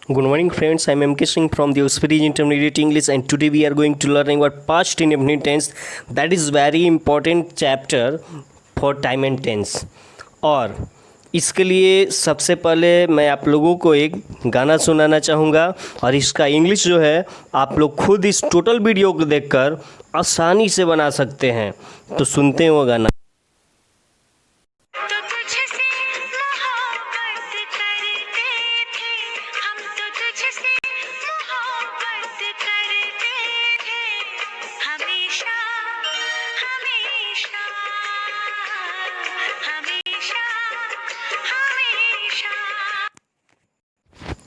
Good morning friends, I am MK Singh from the Oxford Intermediate English and today we are going to learning about past indefinite tense. That is very important chapter for time and tense. और इसके लिए सबसे पहले मैं आप लोगों को एक गाना सुनाना चाहूँगा और इसका इंग्लिश जो है आप लोग खुद इस टोटल वीडियो को देखकर आसानी से बना सकते हैं। तो सुनते हैं वो गाना।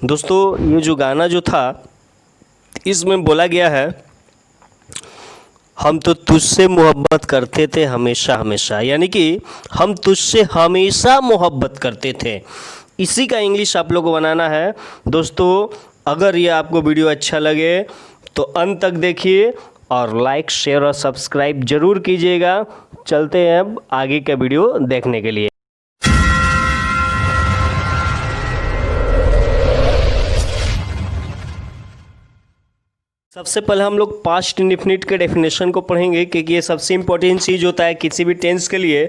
दोस्तों ये जो गाना जो था इसमें बोला गया है हम तो तुझसे मोहब्बत करते थे हमेशा हमेशा, यानी कि हम तुझसे हमेशा मोहब्बत करते थे। इसी का इंग्लिश आप लोगों को बनाना है। दोस्तों अगर ये आपको वीडियो अच्छा लगे तो अंत तक देखिए और लाइक शेयर और सब्सक्राइब ज़रूर कीजिएगा। चलते हैं अब आगे का वीडियो देखने के लिए। सबसे पहले हम लोग पास्ट इंडेफिनिट के डेफिनेशन को पढ़ेंगे क्योंकि ये सबसे इम्पोर्टेंट चीज़ होता है किसी भी टेंस के लिए।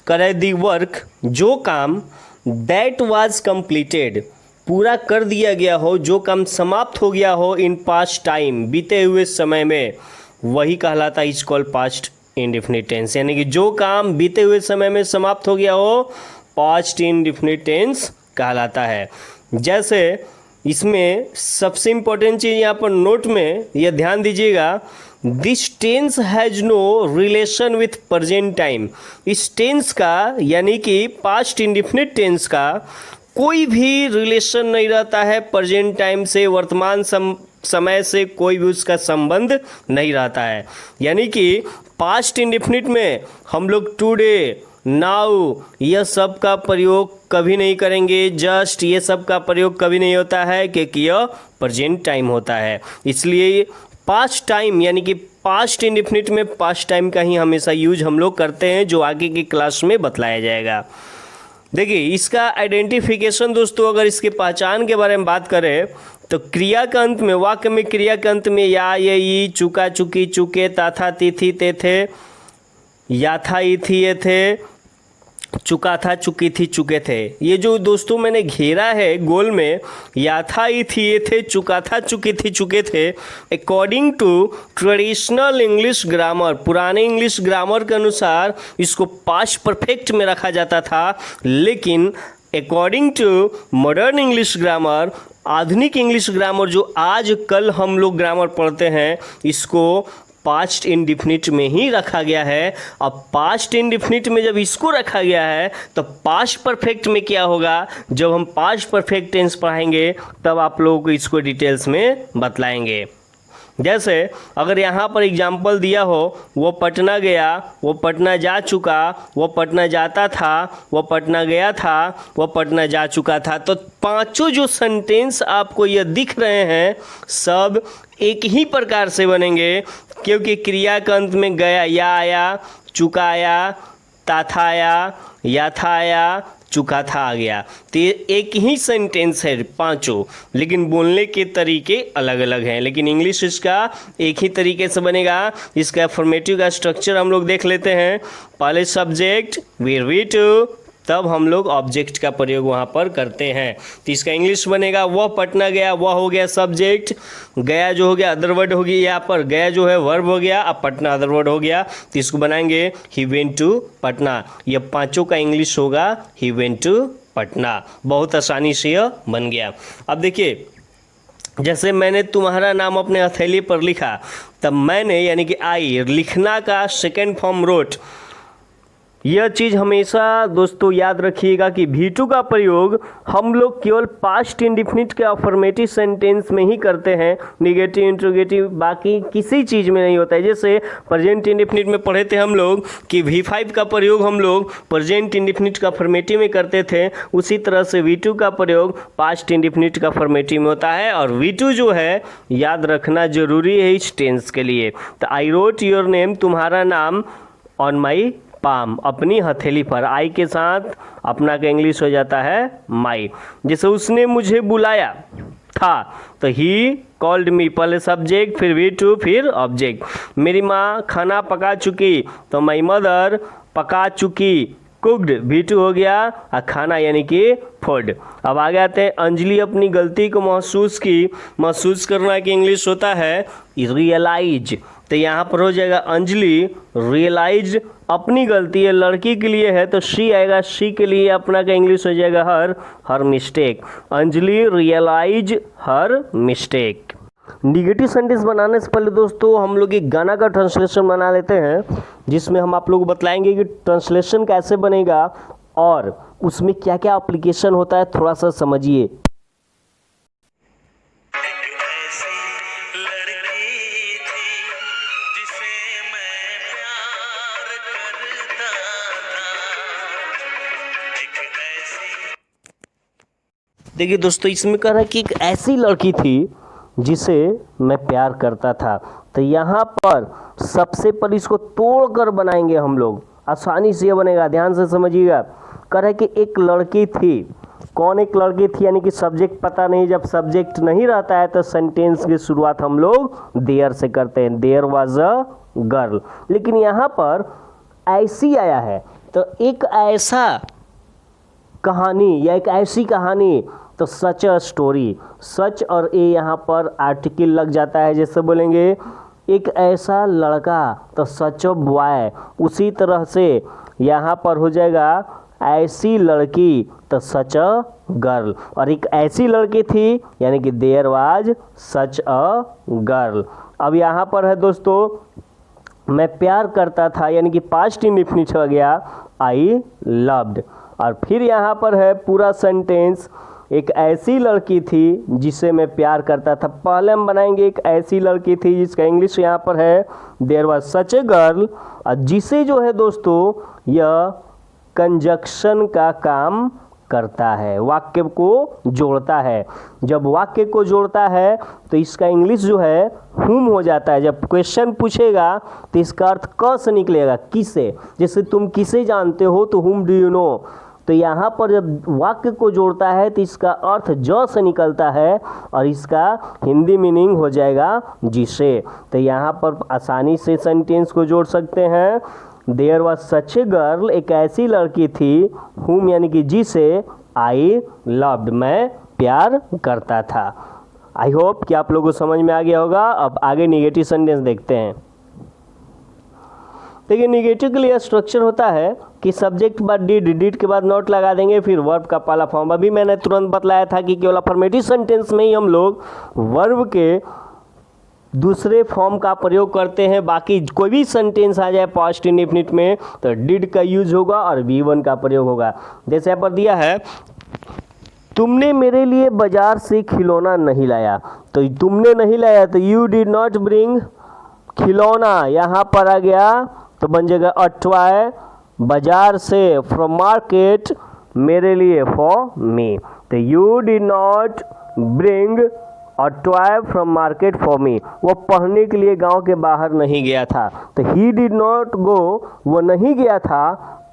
करे दी वर्क, जो काम दैट वाज कंप्लीटेड, पूरा कर दिया गया हो, जो काम समाप्त हो गया हो इन पास्ट टाइम, बीते हुए समय में, वही कहलाता है is called past indefinite tense. यानी कि जो काम बीते हुए समय में समाप्त हो गया हो पास्ट इंडेफिनिट टेंस कहलाता है। जैसे इसमें सबसे इम्पोर्टेंट चीज़ यहाँ पर नोट में यह ध्यान दीजिएगा, this tense has no relation with present time. इस टेंस का यानी कि पास्ट इंडेफिनिट टेंस का कोई भी रिलेशन नहीं रहता है प्रेजेंट टाइम से, वर्तमान समय से कोई भी उसका संबंध नहीं रहता है। यानी कि पास्ट इंडेफिनिट में हम लोग टुडे, नाउ यह सब का प्रयोग कभी नहीं करेंगे। जस्ट ये सब का प्रयोग कभी नहीं होता है क्योंकि यह प्रेजेंट टाइम होता है। इसलिए पास्ट टाइम यानी कि पास्ट इंडेफिनिट में पास्ट टाइम का ही हमेशा यूज हम लोग करते हैं, जो आगे की क्लास में बतलाया जाएगा। देखिए इसका आइडेंटिफिकेशन दोस्तों, अगर इसके पहचान के बारे में बात करें तो क्रिया के अंत में, वाक्य में क्रिया के अंत में या, ये, ई, चुका, चुकी, चुके, था, था, थी, ते थे, या था, ई, थी, ये थे, चुका था, चुकी थी, चुके थे, ये जो दोस्तों मैंने घेरा है गोल में, या था, ई, थी, ये थे, चुका था, चुकी थी, चुके थे, according to traditional English grammar, पुराने इंग्लिश ग्रामर के अनुसार इसको पास्ट परफेक्ट में रखा जाता था। लेकिन according to modern English grammar, आधुनिक इंग्लिश ग्रामर जो आज कल हम लोग ग्रामर पढ़ते हैं, इसको पास्ट इंडेफिनिट में ही रखा गया है। अब पास्ट इंडेफिनिट में जब इसको रखा गया है तो पास्ट परफेक्ट में क्या होगा, जब हम पास्ट परफेक्ट टेंस पढ़ाएंगे तब आप लोगों को इसको डिटेल्स में बतलाएंगे। जैसे अगर यहाँ पर एग्जाम्पल दिया हो, वो पटना गया, वो पटना जा चुका, वो पटना जाता था, वो पटना गया था, वो पटना जा चुका था, तो पांचों जो सेंटेंस आपको ये दिख रहे हैं सब एक ही प्रकार से बनेंगे क्योंकि क्रिया के अंत में गया, या आया, चुका आया, था आया, या था आया, चुका था आ गया। तो ये एक ही सेंटेंस है पांचों, लेकिन बोलने के तरीके अलग अलग हैं। लेकिन इंग्लिश इसका एक ही तरीके से बनेगा। इसका अफर्मेटिव का स्ट्रक्चर हम लोग देख लेते हैं। पहले सब्जेक्ट वी रीड टू, तब हम लोग ऑब्जेक्ट का प्रयोग वहाँ पर करते हैं। तो इसका इंग्लिश बनेगा वह पटना गया, वह हो गया सब्जेक्ट, गया जो हो गया अदर वर्ड हो गया, यहाँ पर गया जो है वर्ब हो गया, अब पटना अदर वर्ड हो गया। तो इसको बनाएंगे ही वेंट टू पटना। ये पांचों का इंग्लिश होगा ही वेंट टू पटना। बहुत आसानी से यह बन गया। अब देखिए जैसे मैंने तुम्हारा नाम अपने हथेली पर लिखा, तब मैंने यानी कि आई लिखना का सेकेंड फॉर्म रोट। यह चीज़ हमेशा दोस्तों याद रखिएगा कि V2 का प्रयोग हम लोग केवल पास्ट इंडेफिनिट के अफर्मेटिव सेंटेंस में ही करते हैं, निगेटिव इंट्रोगेटिव बाकी किसी चीज़ में नहीं होता है। जैसे प्रेजेंट इंडेफिनिट में पढ़े थे हम लोग कि V5 का प्रयोग हम लोग प्रेजेंट इंडेफिनिट का अफर्मेटिव में करते थे, उसी तरह से V2 का प्रयोग पास्ट इंडेफिनिट का अफर्मेटिव में होता है। और V2 जो है याद रखना जरूरी है इस टेंस के लिए। तो आई रोट योर नेम, तुम्हारा नाम, ऑन माई पाम, अपनी हथेली पर। आई के साथ अपना का इंग्लिश हो जाता है माई। जैसे उसने मुझे बुलाया, था, तो ही कॉल्ड मी, पहले सब्जेक्ट फिर वी टू फिर ऑब्जेक्ट। मेरी माँ खाना पका चुकी, तो माई मदर पका चुकी, कुक्ड भी टू हो गया, और खाना यानी कि फूड। अब आगे आते हैं, अंजलि अपनी गलती को महसूस की। महसूस करना की इंग्लिश होता है रियलाइज, तो यहाँ पर हो जाएगा अंजलि रियलाइज अपनी गलती है, लड़की के लिए है तो शी आएगा, शी के लिए अपना का इंग्लिश हो जाएगा her mistake. Anjali realize her mistake. Negative sentence बनाने से पहले दोस्तों हम लोग एक गाना का ट्रांसलेशन बना लेते हैं, जिसमें हम आप लोग को बतलाएंगे कि ट्रांसलेशन कैसे बनेगा और उसमें क्या क्या एप्लीकेशन होता है, थोड़ा सा समझिए। देखिए दोस्तों, इसमें कह रहा है कि एक ऐसी लड़की थी जिसे मैं प्यार करता था। तो यहाँ पर सबसे पहले इसको तोड़कर बनाएंगे हम लोग, आसानी से ये बनेगा, ध्यान से समझिएगा। कह रहा है कि एक लड़की थी, कौन एक लड़की थी, यानी कि सब्जेक्ट पता नहीं, जब सब्जेक्ट नहीं रहता है तो सेंटेंस की शुरुआत हम लोग देयर से करते हैं, देयर वाज अ गर्ल। लेकिन यहाँ पर ऐसी आया है, तो एक ऐसा कहानी या एक ऐसी कहानी, तो सच अ स्टोरी, सच और ए यहाँ पर आर्टिकल लग जाता है, जैसे बोलेंगे एक ऐसा लड़का, तो सच अ बॉय। उसी तरह से यहाँ पर हो जाएगा ऐसी लड़की, तो सच अ गर्ल, और एक ऐसी लड़की थी यानी कि there was such a girl. अब यहाँ पर है दोस्तों, मैं प्यार करता था, यानी कि पास्ट इंडेफिनिट हो गया आई लव्ड। और फिर यहाँ पर है पूरा सेंटेंस, एक ऐसी लड़की थी जिसे मैं प्यार करता था। पहले हम बनाएंगे एक ऐसी लड़की थी, जिसका इंग्लिश यहाँ पर है there was such a girl, और जिसे जो है दोस्तों यह कंजक्शन का काम करता है, वाक्य को जोड़ता है। जब वाक्य को जोड़ता है तो इसका इंग्लिश जो है हुम हो जाता है। जब क्वेश्चन पूछेगा तो इसका अर्थ क से निकलेगा, किसे, जैसे तुम किसे जानते हो, तो हुम डू यू नो। तो यहाँ पर जब वाक्य को जोड़ता है तो इसका अर्थ ज से निकलता है, और इसका हिंदी मीनिंग हो जाएगा जिसे। तो यहाँ पर आसानी से सेंटेंस को जोड़ सकते हैं, there was such a girl, एक ऐसी लड़की थी, हुम यानी कि जिसे, आई लव्ड, मैं प्यार करता था। आई होप कि आप लोगों को समझ में आ गया होगा। अब आगे निगेटिव सेंटेंस देखते हैं। देखिए निगेटिव के लिए स्ट्रक्चर होता है कि सब्जेक्ट बाद डिड के बाद नॉट लगा देंगे, फिर वर्ब का पहला फॉर्म। अभी मैंने तुरंत बतलाया था कि केवल अफर्मेटिव सेंटेंस में ही हम लोग वर्ब के दूसरे फॉर्म का प्रयोग करते हैं, बाकी कोई भी सेंटेंस आ जाए पास्ट इंडेफिनिट में तो डिड का यूज होगा और V1 का प्रयोग होगा। जैसे यहाँ पर दिया है, तुमने मेरे लिए बाजार से खिलौना नहीं लाया, तो तुमने नहीं लाया तो यू डिड नॉट ब्रिंग खिलौना, यहाँ पर आ गया तो बन जाएगा अटवाय, बाजार से फ्रॉम मार्केट, मेरे लिए फॉर मी, तो you did not bring a toy from market for me. वो पढ़ने के लिए गांव के बाहर नहीं गया था, तो ही डिड नॉट गो, वो नहीं गया था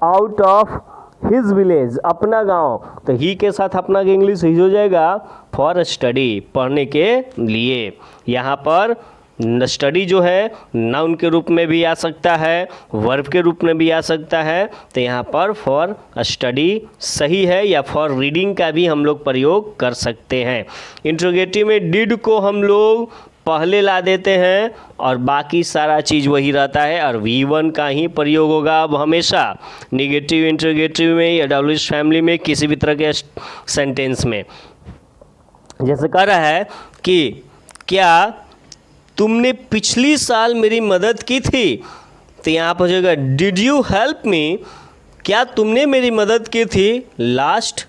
आउट ऑफ हिज विलेज, अपना गांव, तो ही के साथ अपना के इंग्लिश ही हो जाएगा फॉर स्टडी, पढ़ने के लिए। यहाँ पर स्टडी जो है नाउन के रूप में भी आ सकता है, वर्ब के रूप में भी आ सकता है, तो यहाँ पर फॉर स्टडी सही है, या फॉर रीडिंग का भी हम लोग प्रयोग कर सकते हैं। इंट्रोगेटिव में डिड को हम लोग पहले ला देते हैं और बाकी सारा चीज़ वही रहता है, और V1 का ही प्रयोग होगा अब हमेशा निगेटिव इंट्रोगेटिव में या WH फैमिली में किसी भी तरह के सेंटेंस में। जैसे कह रहा है कि क्या तुमने पिछली साल मेरी मदद की थी, तो यहाँ पर हो जाएगा डिड यू हेल्प मी, क्या तुमने मेरी मदद की थी लास्ट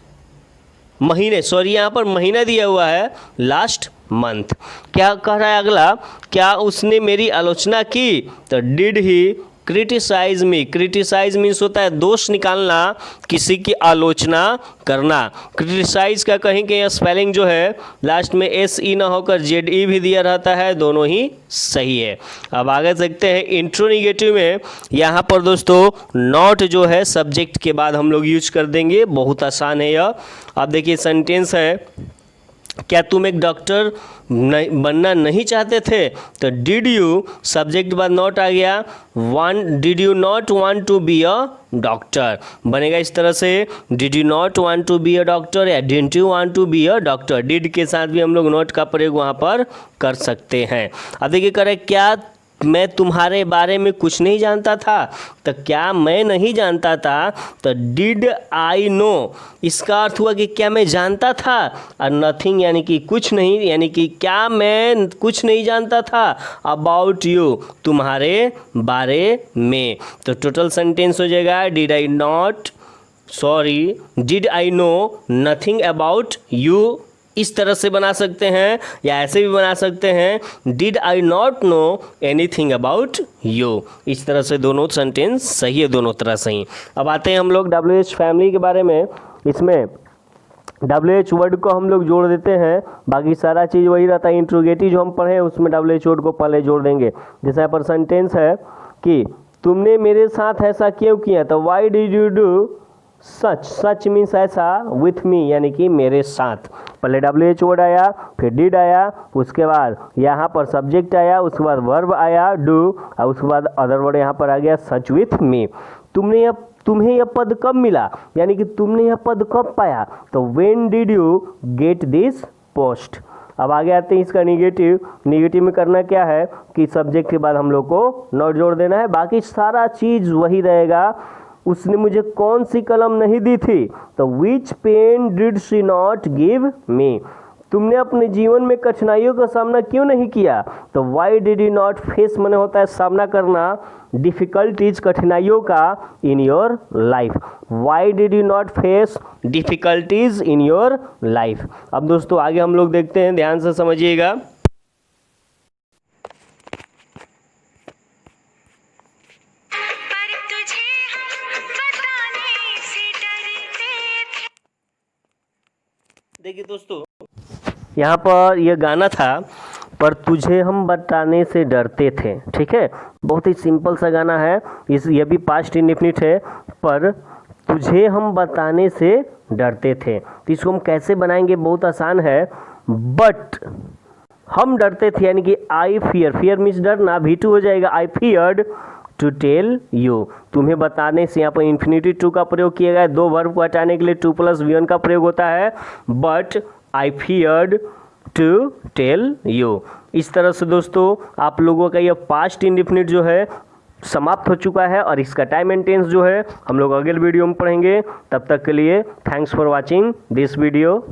महीने, सॉरी यहाँ पर महीना दिया हुआ है लास्ट मंथ। क्या कह रहा है अगला, क्या उसने मेरी आलोचना की, तो did he criticise me, criticise means होता है दोष निकालना, किसी की आलोचना करना। क्रिटिसाइज का कहीं कहीं स्पेलिंग जो है लास्ट में SE ना होकर ZE भी दिया रहता है, दोनों ही सही है। अब आगे देखते हैं इंट्रोनिगेटिव में। यहाँ पर दोस्तों नॉट जो है सब्जेक्ट के बाद हम लोग यूज कर देंगे, बहुत आसान है यह। अब देखिए सेंटेंस है, क्या तुम एक डॉक्टर बनना नहीं चाहते थे? तो डिड यू, सब्जेक्ट बाद नॉट आ गया, did you not want to be a doctor बनेगा इस तरह से, did you not want to be a doctor या didn't you want to be a doctor. Did के साथ भी हम लोग नॉट का प्रयोग वहाँ पर कर सकते हैं। अब देखिए करें, क्या मैं तुम्हारे बारे में कुछ नहीं जानता था? तो क्या मैं नहीं जानता था, तो डिड आई नो, इसका अर्थ हुआ कि क्या मैं जानता था, और नथिंग यानी कि कुछ नहीं, यानी कि क्या मैं कुछ नहीं जानता था अबाउट यू, तुम्हारे बारे में। तो टोटल सेंटेंस हो जाएगा did I know nothing about you. इस तरह से बना सकते हैं, या ऐसे भी बना सकते हैं, did I not know anything about you. इस तरह से दोनों सेंटेंस सही है, दोनों तरह सही। अब आते हैं हम लोग WH फैमिली के बारे में। इसमें WH वर्ड को हम लोग जोड़ देते हैं, बाकी सारा चीज़ वही रहता है। इंट्रोगेटिव जो हम पढ़े उसमें WH वर्ड को पहले जोड़ देंगे। जैसे यहाँ पर सेंटेंस है कि तुमने मेरे साथ ऐसा क्यों किया, तो why did you do such means ऐसा, विथ मी यानी कि मेरे साथ। पहले WH वर्ड आया, फिर डिड आया, उसके बाद यहाँ पर सब्जेक्ट आया, उसके बाद वर्ब आया डू, और उसके बाद अदर वर्ड यहाँ पर आ गया सच विथ मी। तुम्हें यह पद कब मिला, यानी कि तुमने यह पद कब पाया, तो when did you get this post. अब आगे आते हैं इसका निगेटिव में करना क्या है कि सब्जेक्ट के बाद हम लोग को नॉट जोड़ देना है, बाकी सारा चीज़ वही रहेगा। उसने मुझे कौन सी कलम नहीं दी थी, तो which pen did she not give me. तुमने अपने जीवन में कठिनाइयों का सामना क्यों नहीं किया, तो why did you not face, माने होता है सामना करना, डिफ़िकल्टीज कठिनाइयों का, in your life. Why did you not face difficulties in your life. अब दोस्तों आगे हम लोग देखते हैं, ध्यान से समझिएगा। देखिए दोस्तों, यहाँ पर यह गाना था, पर तुझे हम बताने से डरते थे। ठीक है, बहुत ही सिंपल सा गाना है। यह भी पास्ट इंडेफिनिट है, पर तुझे हम बताने से डरते थे। तो इसको हम कैसे बनाएंगे, बहुत आसान है। बट हम डरते थे, यानी कि आई फियर मीन्स डरना, V2 हो जाएगा, आई फियर्ड टू टेल यू। तुम्हें बताने से यहाँ पर इन्फिनिटी टू का प्रयोग किया गया। दो वर्ब को हटाने के लिए 2 + V1 का प्रयोग होता है। But I feared to tell you. इस तरह से दोस्तों आप लोगों का यह पास्ट इंडेफिनिट जो है समाप्त हो चुका है, और इसका टाइम एंड टेंस जो है हम लोग अगले वीडियो में पढ़ेंगे। तब तक के लिए thanks for watching this video.